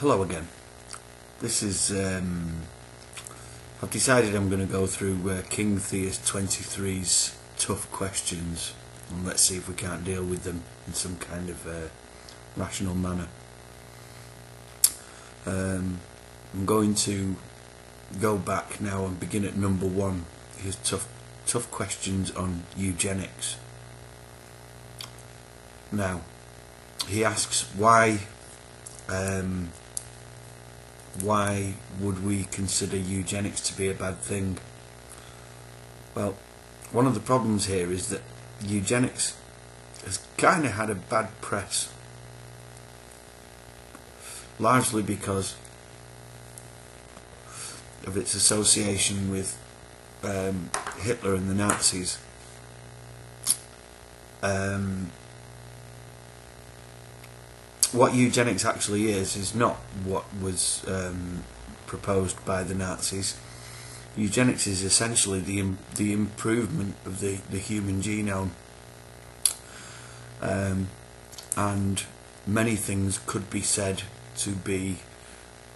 Hello again. This is I've decided I'm going to go through KingTheist23's tough questions, and let's see if we can't deal with them in some kind of rational manner. I'm going to go back now and begin at number 1. His tough questions on eugenics. Now, he asks why would we consider eugenics to be a bad thing? Well, one of the problems here is that eugenics has kind of had a bad press, largely because of its association with Hitler and the Nazis. What eugenics actually is not what was proposed by the Nazis. Eugenics is essentially the improvement of the human genome, and many things could be said to be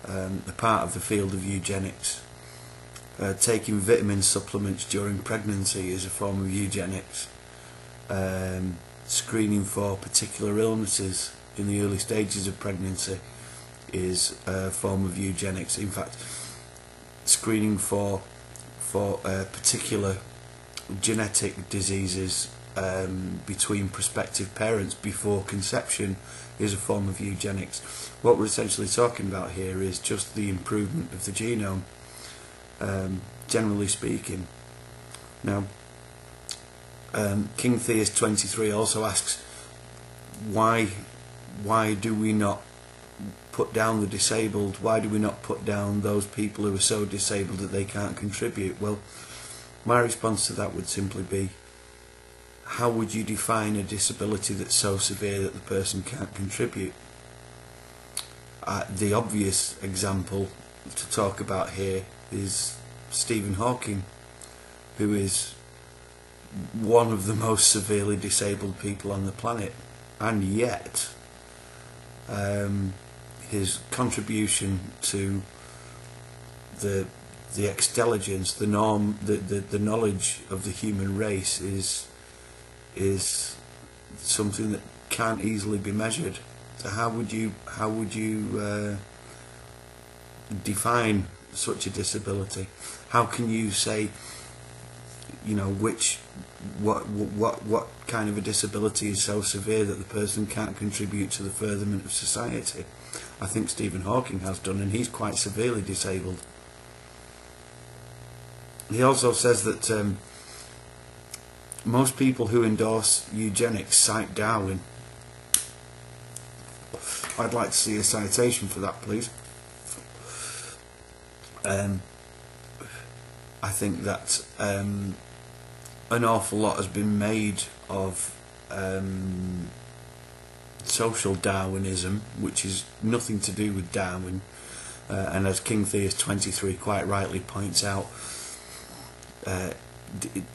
a part of the field of eugenics. Taking vitamin supplements during pregnancy is a form of eugenics. Screening for particular illnesses in the early stages of pregnancy is a form of eugenics. In fact, screening for particular genetic diseases between prospective parents before conception is a form of eugenics. What we're essentially talking about here is just the improvement of the genome, generally speaking. Now, KingTheist23 also asks, why do we not put down the disabled? Why do we not put down those people who are so disabled that they can't contribute? Well, my response to that would simply be, how would you define a disability that's so severe that the person can't contribute? The obvious example to talk about here is Stephen Hawking, who is one of the most severely disabled people on the planet, and yet his contribution to the extelligence, the knowledge of the human race is something that can't easily be measured. So how would you define such a disability? How can you say, you know, what kind of a disability is so severe that the person can't contribute to the furtherment of society? I think Stephen Hawking has done, and he's quite severely disabled. He also says that most people who endorse eugenics cite Darwin. I'd like to see a citation for that, please. I think that an awful lot has been made of social Darwinism, which is nothing to do with Darwin, and as KingTheist23 quite rightly points out,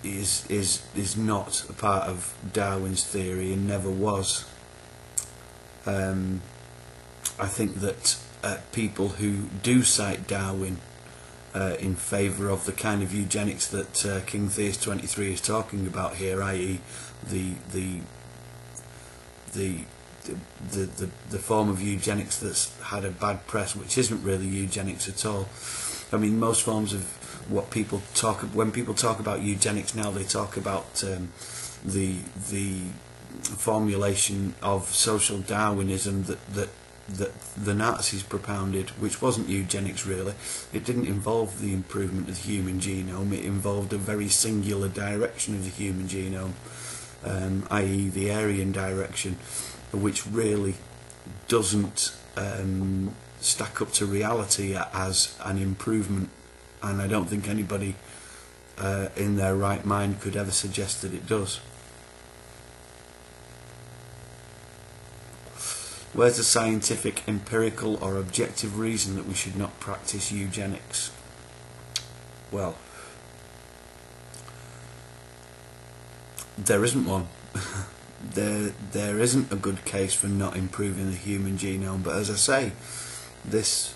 is not a part of Darwin's theory and never was. I think that people who do cite Darwin in favour of the kind of eugenics that KingTheist23 is talking about here, i.e. the form of eugenics that's had a bad press, which isn't really eugenics at all. I mean, most forms of what people when people talk about eugenics now, they talk about the formulation of social Darwinism that the Nazis propounded, which wasn't eugenics really. It didn't involve the improvement of the human genome, it involved a very singular direction of the human genome, i.e. the Aryan direction, which really doesn't stack up to reality as an improvement, and I don't think anybody in their right mind could ever suggest that it does. Where's the scientific, empirical or objective reason that we should not practice eugenics? Well, there isn't one. there isn't a good case for not improving the human genome, but as I say, this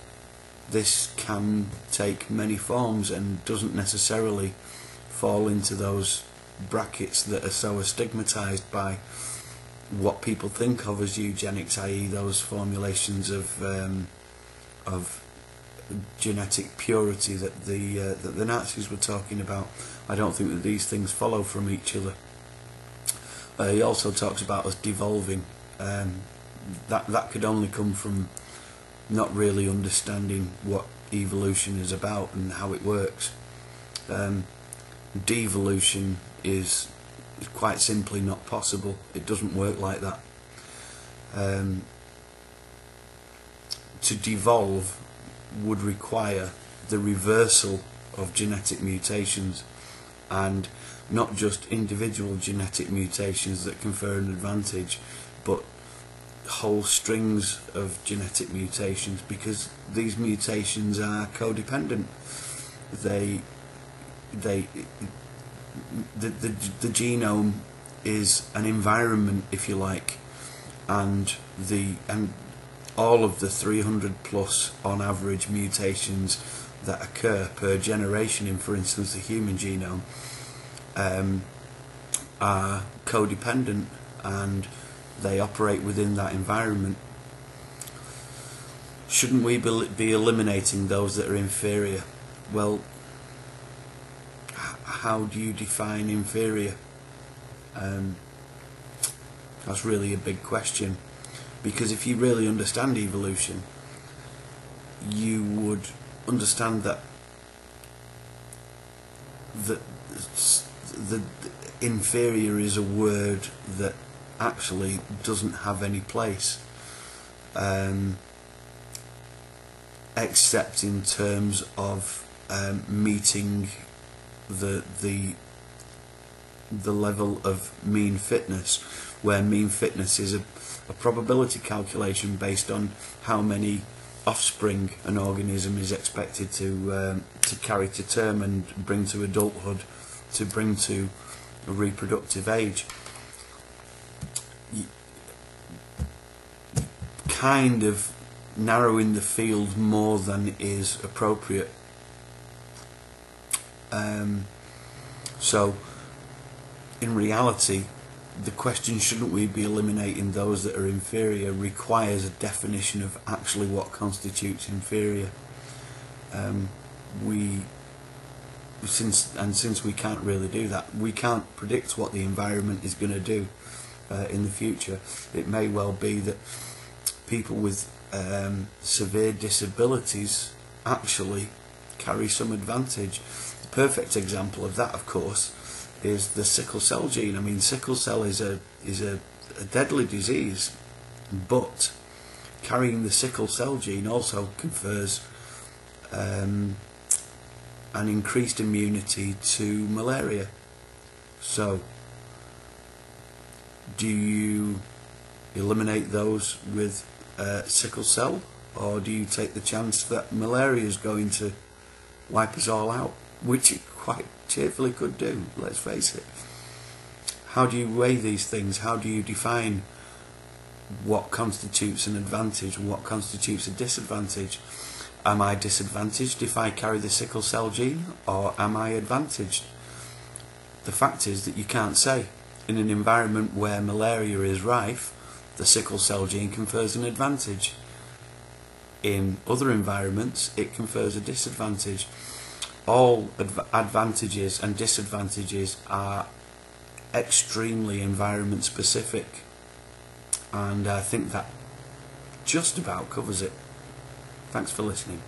can take many forms and doesn't necessarily fall into those brackets that are so stigmatized by what people think of as eugenics, i.e. those formulations of genetic purity that the Nazis were talking about. I don't think that these things follow from each other. He also talks about us devolving. That could only come from not really understanding what evolution is about and how it works. Devolution is quite simply not possible. It doesn't work like that. To devolve would require the reversal of genetic mutations, and not just individual genetic mutations that confer an advantage, but whole strings of genetic mutations, because these mutations are codependent. The genome is an environment, if you like, and all of the 300 plus on average mutations that occur per generation in, for instance, the human genome, are codependent, and they operate within that environment. Shouldn't we be eliminating those that are inferior? Well, how do you define inferior? That's really a big question, because if you really understand evolution, you would understand that the inferior is a word that actually doesn't have any place, except in terms of meeting the level of mean fitness, where mean fitness is a probability calculation based on how many offspring an organism is expected to carry to term and bring to adulthood, to bring to a reproductive age. Kind of narrowing the field more than is appropriate. So in reality, the question, shouldn't we be eliminating those that are inferior, requires a definition of actually what constitutes inferior. Since we can't really do that, we can't predict what the environment is going to do in the future. It may well be that people with severe disabilities actually carry some advantage. The perfect example of that, of course, is the sickle cell gene. I mean, sickle cell is a deadly disease, but carrying the sickle cell gene also confers an increased immunity to malaria. So, do you eliminate those with sickle cell, or do you take the chance that malaria is going to wipe us all out, which it quite cheerfully could do, let's face it? How do you weigh these things? How do you define what constitutes an advantage and what constitutes a disadvantage? Am I disadvantaged if I carry the sickle cell gene, or am I advantaged? The fact is that you can't say. In an environment where malaria is rife, the sickle cell gene confers an advantage. In other environments, it confers a disadvantage. All advantages and disadvantages are extremely environment specific, and I think that just about covers it. Thanks for listening.